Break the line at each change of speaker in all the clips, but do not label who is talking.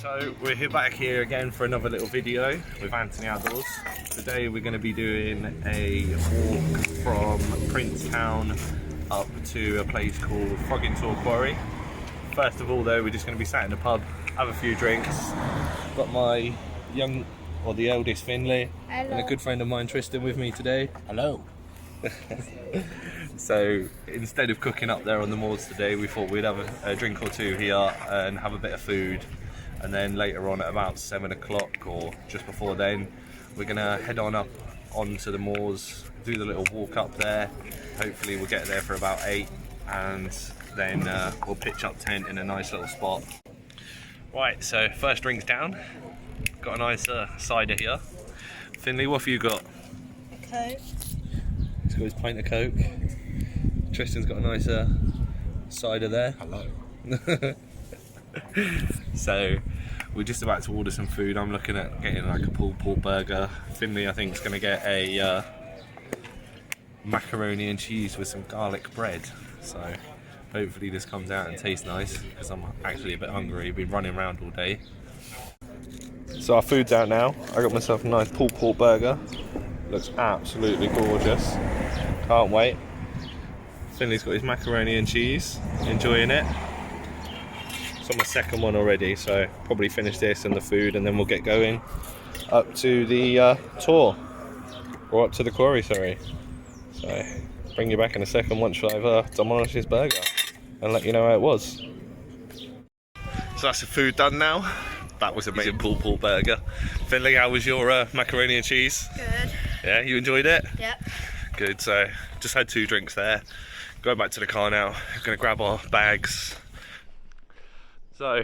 So we're back here again for another little video with Anthony Outdoors. Today we're going to be doing a walk from Princetown up to a place called forggintor Quarry. First of all though, we're just going to be sat in the pub, have a few drinks. Got my the eldest Finley. Hello. And a good friend of mine Tristan with me today.
Hello.
So instead of cooking up there on the moors today, we thought we'd have a drink or two here and have a bit of food, and then later on at about 7 o'clock or just before then, we're gonna head on up onto the moors, do the little walk up there. Hopefully we'll get there for about 8, and then we'll pitch up tent in a nice little spot. Right, so first drink's down. Got a nice cider here. Finley, what have you got?
A Coke.
He's got his pint of Coke. Tristan's got a nice cider there.
Hello.
So we're just about to order some food. I'm looking at getting like a pulled pork burger. Finley I think is going to get a macaroni and cheese with some garlic bread. So hopefully this comes out and tastes nice, because I'm actually a bit hungry. Been running around all day. So our food's out now. I got myself a nice pulled pork burger. Looks absolutely gorgeous. Can't wait. Finley's got his macaroni and cheese. Enjoying it. It's on my second one already, so probably finish this and the food, and then we'll get going up to the tour, or up to the quarry, sorry. So bring you back in a second once I've demolished this burger and let you know how it was. So that's the food done now. That was amazing pulled pork burger. Finley, how was your macaroni and cheese?
Good.
Yeah, you enjoyed it?
Yep.
Good, so just had 2 drinks there. Going back to the car now, gonna grab our bags. So,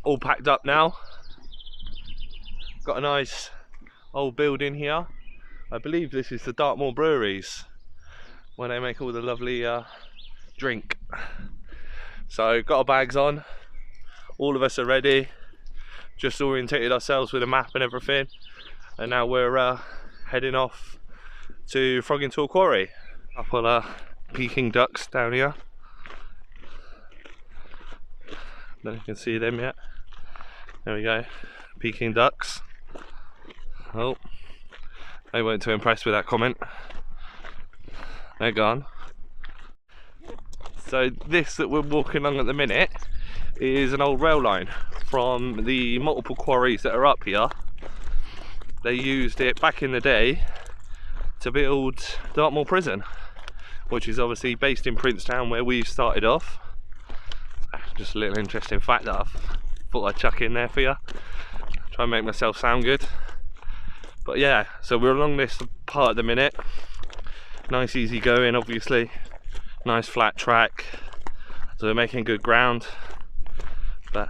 all packed up now. Got a nice old building here. I believe this is the Dartmoor breweries, where they make all the lovely drink. So, got our bags on. All of us are ready. Just orientated ourselves with a map and everything. And now we're heading off to forggintor Quarry. Up on Peking ducks down here. Don't know if you can see them yet. There we go, Peking ducks. Oh, they weren't too impressed with that comment. They're gone. So this that we're walking along at the minute is an old rail line from the multiple quarries that are up here. They used it back in the day to build Dartmoor prison, which is obviously based in Princetown, where we started off. Just a little interesting fact that I thought I'd chuck in there for you. Try and make myself sound good. But yeah, so we're along this part at the minute. Nice easy going, obviously. Nice flat track. So we're making good ground. But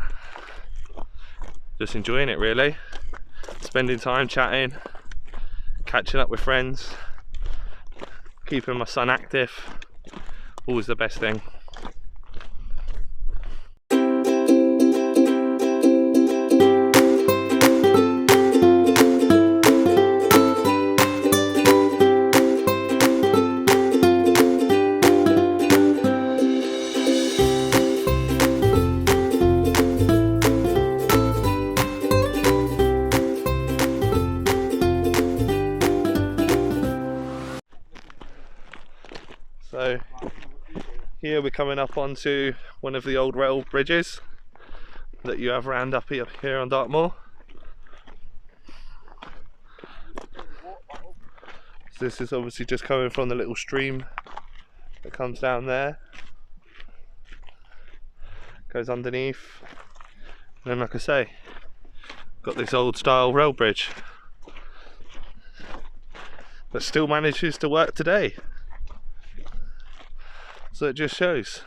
just enjoying it really. Spending time chatting, catching up with friends, keeping my son active. Always the best thing. So here we're coming up onto one of the old rail bridges that you have round up here on Dartmoor. So this is obviously just coming from the little stream that comes down there, goes underneath, and then like I say, got this old style rail bridge that still manages to work today. So it just shows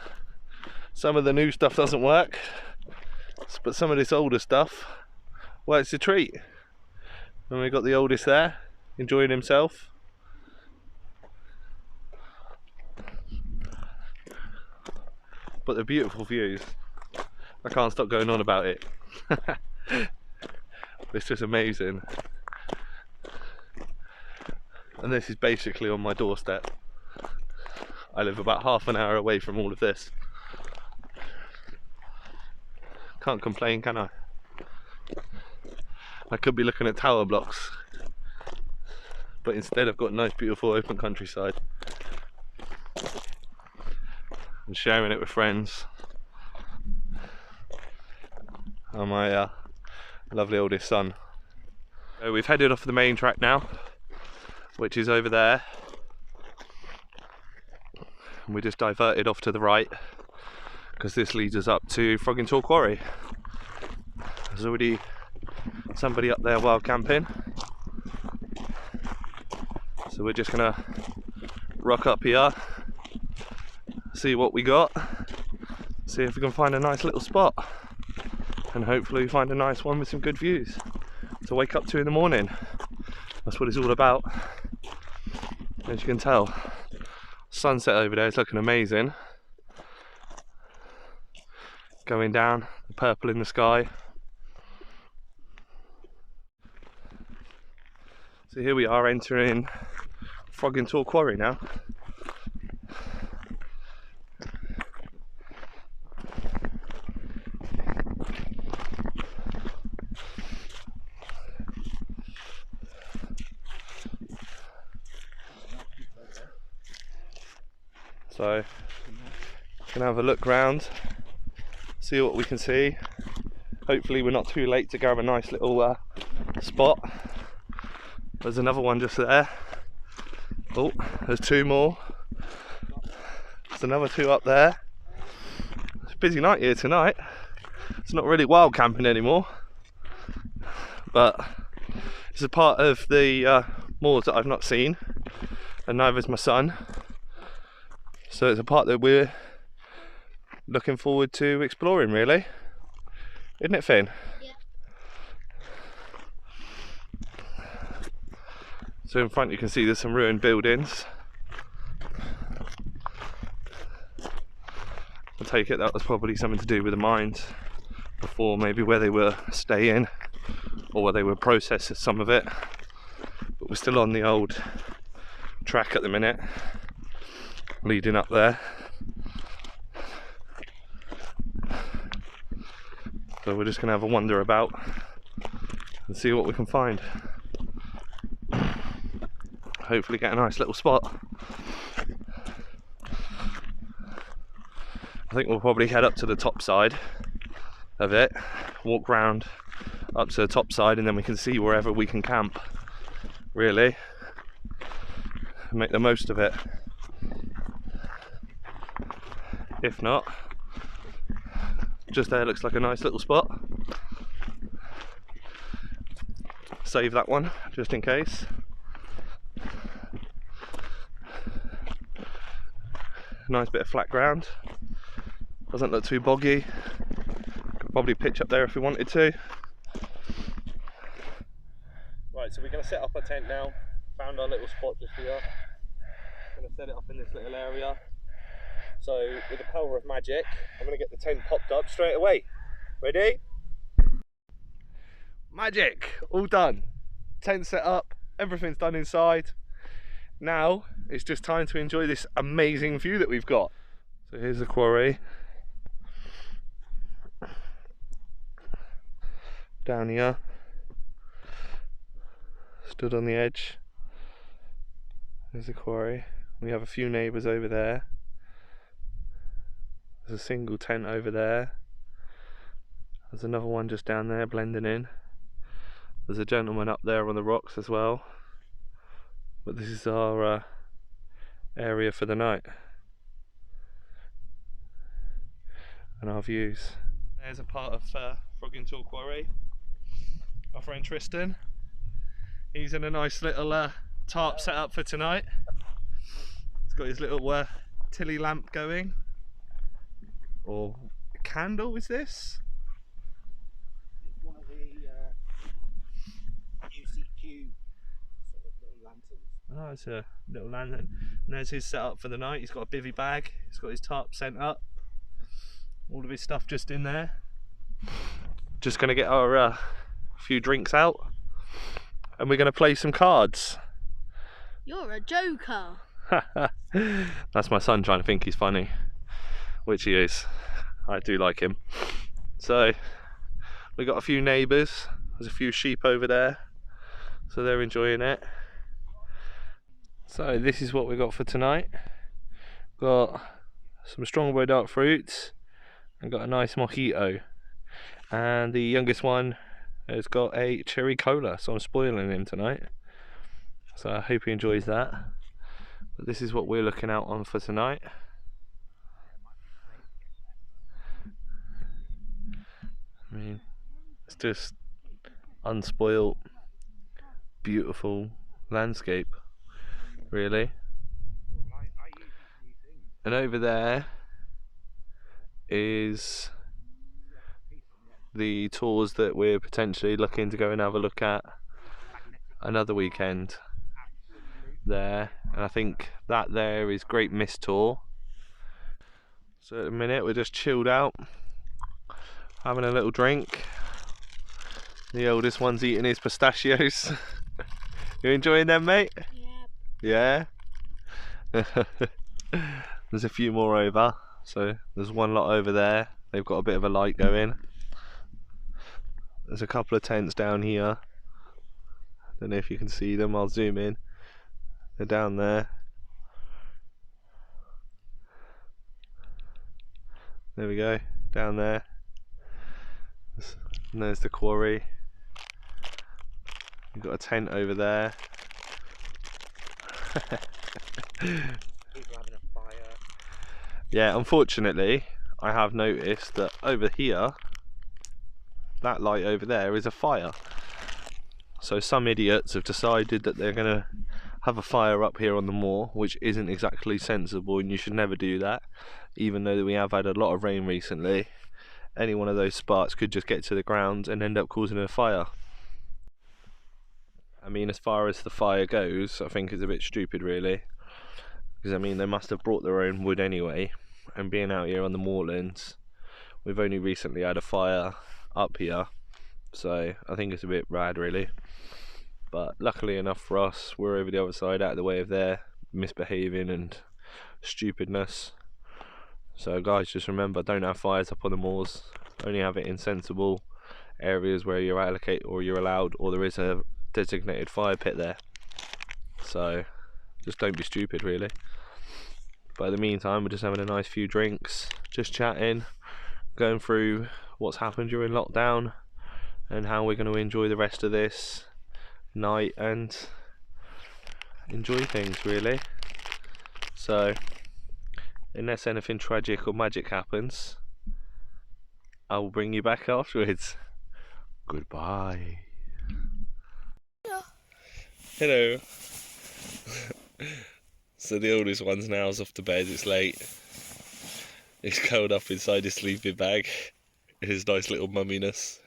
some of the new stuff doesn't work, but some of this older stuff works a treat. And we've got the oldest there enjoying himself. But the beautiful views, I can't stop going on about it. It's just amazing. And this is basically on my doorstep. I live about half an hour away from all of this. Can't complain, can I? I could be looking at tower blocks, but instead I've got nice beautiful open countryside and sharing it with friends and my lovely oldest son. So we've headed off the main track now, which is over there, and we just diverted off to the right because this leads us up to forggintor Quarry. There's already somebody up there wild camping, so we're just gonna rock up here, see what we got, see if we can find a nice little spot, and hopefully find a nice one with some good views to wake up to in the morning. That's what it's all about. As you can tell, sunset over there is looking amazing, going down, the purple in the sky. So here we are entering forggintor Quarry now. So, gonna have a look round, see what we can see. Hopefully we're not too late to grab a nice little spot. There's another one just there. Oh, there's two more. There's another two up there. It's a busy night here tonight. It's not really wild camping anymore, but it's a part of the moors that I've not seen, and neither is my son. So it's a part that we're looking forward to exploring, really. Isn't it, Finn?
Yeah.
So in front you can see there's some ruined buildings. I take it that was probably something to do with the mines before, maybe where they were staying or where they were processing some of it. But we're still on the old track at the minute, leading up there. So we're just going to have a wander about and see what we can find. Hopefully get a nice little spot. I think we'll probably head up to the top side of it, walk round up to the top side, and then we can see wherever we can camp, really, and make the most of it. If not, just there looks like a nice little spot. Save that one just in case. Nice bit of flat ground, doesn't look too boggy. Could probably pitch up there if we wanted to. Right, so we're going to set up our tent now. Found our little spot just here. Going to set it up in this little area. So with the power of magic, I'm going to get the tent popped up straight away. Ready? Magic! All done. Tent set up, everything's done inside. Now it's just time to enjoy this amazing view that we've got. So here's the quarry. Down here. Stood on the edge. There's the quarry. We have a few neighbours over there. There's a single tent over there. There's another one just down there blending in. There's a gentleman up there on the rocks as well. But this is our area for the night. And our views. There's a part of forggintor Quarry. Our friend Tristan. He's in a nice little tarp set up for tonight. He's got his little tilly lamp going. Or a candle, is this?
It's one of the UCQ sort of little lanterns.
Oh, it's a little lantern. And there's his setup for the night. He's got a bivvy bag. He's got his tarp sent up. All of his stuff just in there. Just going to get our few drinks out. And we're going to play some cards.
You're a joker.
That's my son trying to think he's funny. Which he is. I do like him. So we got a few neighbours, there's a few sheep over there, so they're enjoying it. So this is what we got for tonight. Got some strawberry dark fruits and got a nice mojito, and the youngest one has got a cherry cola, so I'm spoiling him tonight, so I hope he enjoys that. But this is what we're looking out on for tonight. I mean, it's just unspoilt, beautiful landscape, really. And over there is the tours that we're potentially looking to go and have a look at another weekend there, and I think that there is Great Mist Tor. So at the minute we're just chilled out, having a little drink. The oldest one's eating his pistachios. You enjoying them, mate?
Yeah.
Yeah? There's a few more over, so there's one lot over there. They've got a bit of a light going. There's a couple of tents down here. Don't know if you can see them, I'll zoom in. They're down there. There we go, down there. And there's the quarry. You've got a tent over there.
People having a fire.
Yeah, unfortunately, I have noticed that over here, that light over there is a fire. So some idiots have decided that they're going to have a fire up here on the moor, which isn't exactly sensible, and you should never do that. Even though we have had a lot of rain recently, any one of those sparks could just get to the ground and end up causing a fire. I mean, as far as the fire goes, I think it's a bit stupid really, because I mean they must have brought their own wood anyway, and being out here on the moorlands, we've only recently had a fire up here, so I think it's a bit rad really. But luckily enough for us, we're over the other side, out of the way of their misbehaving and stupidness. So guys, just remember, don't have fires up on the moors, only have it in sensible areas where you're allocated or you're allowed, or there is a designated fire pit there. So just don't be stupid really. But in the meantime, we're just having a nice few drinks, just chatting, going through what's happened during lockdown and how we're going to enjoy the rest of this night and enjoy things really. So unless anything tragic or magic happens, I will bring you back afterwards. Goodbye. Hello. So the oldest one's now off to bed, it's late. He's curled up inside his sleeping bag, his nice little mumminess.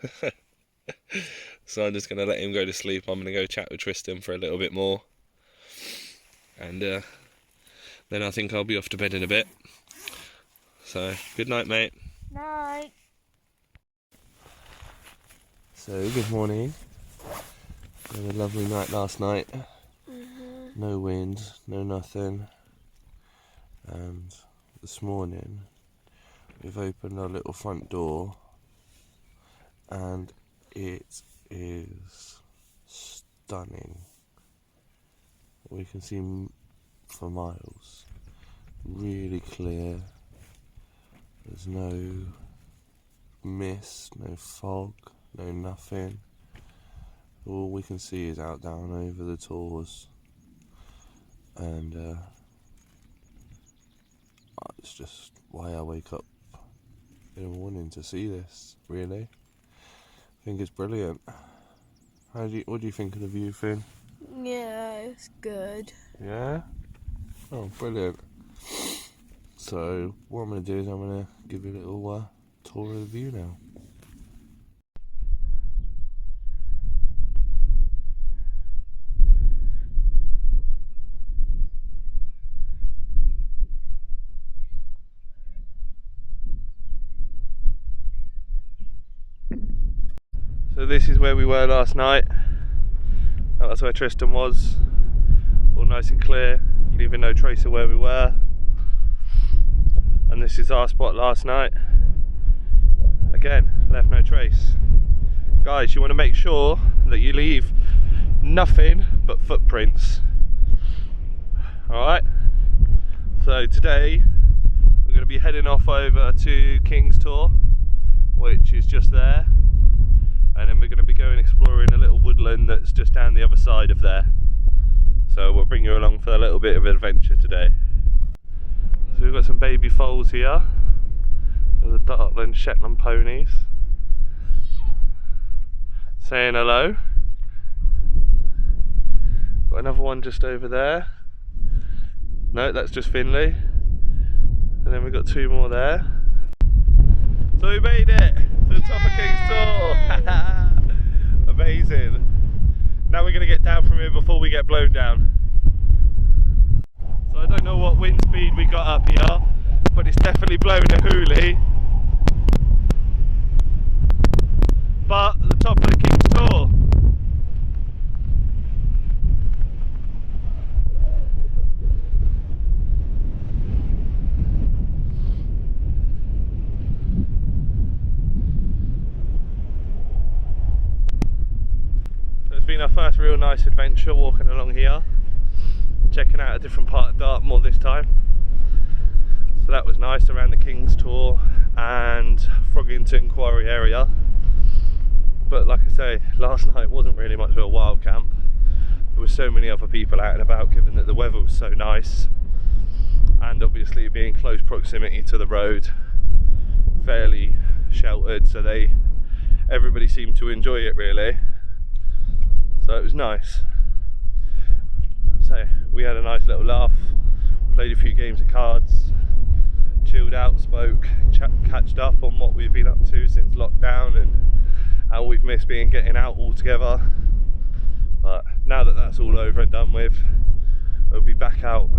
So I'm just going to let him go to sleep. I'm going to go chat with Tristan for a little bit more. And then I think I'll be off to bed in a bit. So, good night, mate.
Night.
So, good morning. We had a lovely night last night. No wind, no nothing. And this morning, we've opened our little front door. And it is stunning. We can see for miles. Really clear. There's no mist, no fog, no nothing. All we can see is out down over the tors, and it's just why I wake up in the morning to see this. Really, I think it's brilliant. What do you think of the view, Finn?
Yeah, it's good.
Yeah? Oh, brilliant. So, what I'm going to do is I'm going to give you a little tour of the view now. So this is where we were last night. That's where Tristan was. All nice and clear, leaving no trace of where we were. And this is our spot last night. Again, left no trace. Guys, you want to make sure that you leave nothing but footprints. Alright, so today we're going to be heading off over to Kings Tor, which is just there, and then we're going to be going exploring a little woodland that's just down the other side of there. So we'll bring you along for a little bit of adventure today. So we've got some baby foals here, the Dartmoor Shetland ponies, saying hello. Got another one just over there. No, that's just Finley. And then we've got two more there. So we made it to the top of Kings Tor. Amazing. Now we're going to get down from here before we get blown down. So I don't know what wind speed we got up here, but it's definitely blowing a hoolie. But the top of the Kings Tor. Been our first real nice adventure walking along here, checking out a different part of Dartmoor this time. So that was nice, around the Kings Tor and Forggintor Quarry area. But like I say, last night wasn't really much of a wild camp. There were so many other people out and about, given that the weather was so nice, and obviously being close proximity to the road, fairly sheltered, so everybody seemed to enjoy it really. So it was nice. So we had a nice little laugh, played a few games of cards, chilled out, spoke, catched up on what we've been up to since lockdown and how we've missed getting out all together. But now that that's all over and done with, we'll be back out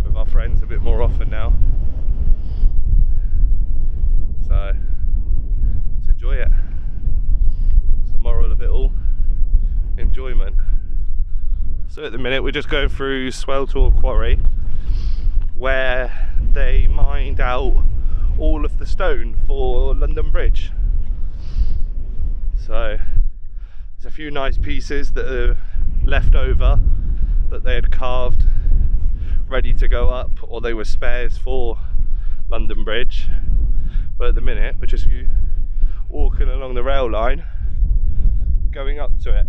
with our friends a bit more often now. So let's enjoy it. It's the moral of it all. Enjoyment. So at the minute we're just going through Swell Quarry, where they mined out all of the stone for London Bridge. So there's a few nice pieces that are left over that they had carved ready to go up, or they were spares for London Bridge. But at the minute we're just walking along the rail line going up to it.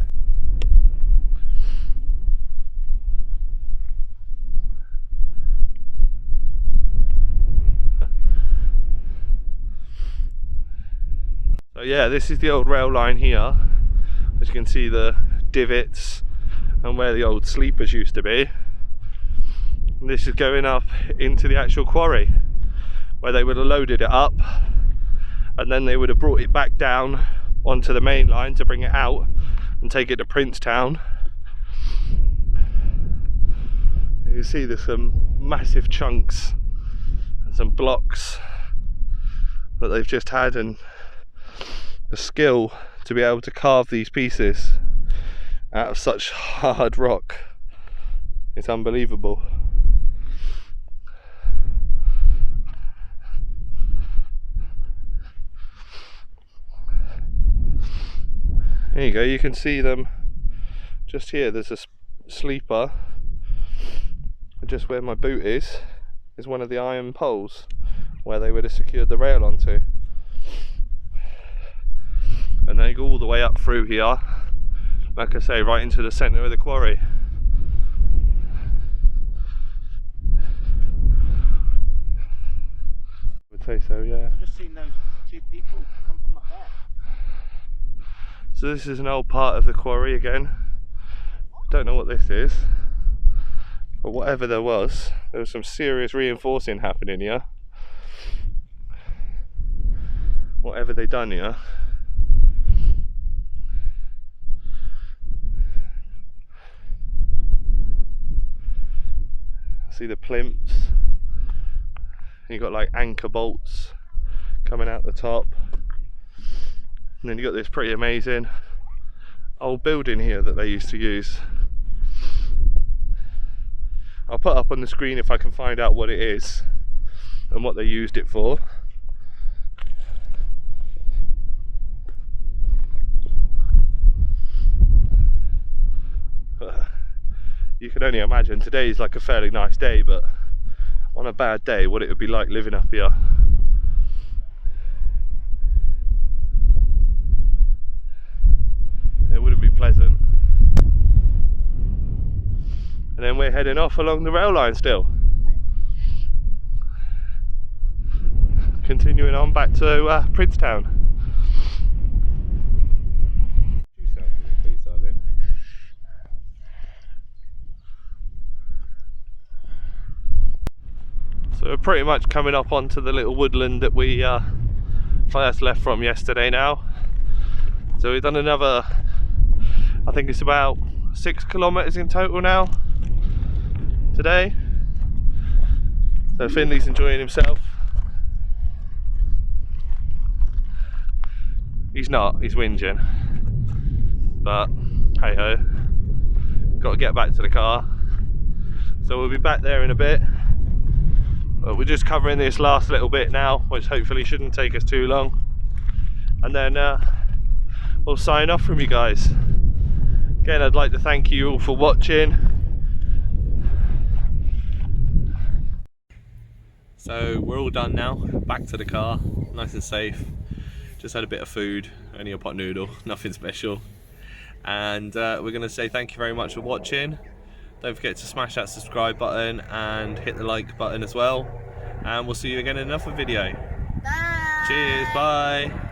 So yeah, this is the old rail line here. As you can see, the divots and where the old sleepers used to be. And this is going up into the actual quarry, where they would have loaded it up and then they would have brought it back down onto the main line to bring it out and take it to Princetown. You can see there's some massive chunks and some blocks that they've just had, and the skill to be able to carve these pieces out of such hard rock, it's unbelievable. There you go, you can see them just here. There's a sleeper, just where my boot is one of the iron poles where they would have secured the rail onto. And they go all the way up through here, like I say, right into the centre of the quarry. I would say so, yeah.
I've just seen those two people come from up there.
So this is an old part of the quarry again. Don't know what this is, but whatever there was some serious reinforcing happening here. Whatever they done here. See the plinths, you got like anchor bolts coming out the top, and then you got this pretty amazing old building here that they used to use. I'll put up on the screen if I can find out what it is and what they used it for. can only imagine today's like a fairly nice day, but on a bad day what it would be like living up here. It wouldn't be pleasant. And then we're heading off along the rail line still, continuing on back to Princetown. So we're pretty much coming up onto the little woodland that we first left from yesterday now. So we've done another, I think it's about 6 kilometres in total now today. So Finley's enjoying himself. He's not, he's whinging. But hey ho, got to get back to the car. So we'll be back there in a bit. But we're just covering this last little bit now, which hopefully shouldn't take us too long. And then we'll sign off from you guys. Again, I'd like to thank you all for watching. So we're all done now, back to the car, nice and safe. Just had a bit of food, only a pot noodle, nothing special. And we're going to say thank you very much for watching. Don't forget to smash that subscribe button and hit the like button as well. And we'll see you again in another video.
Bye.
Cheers, bye.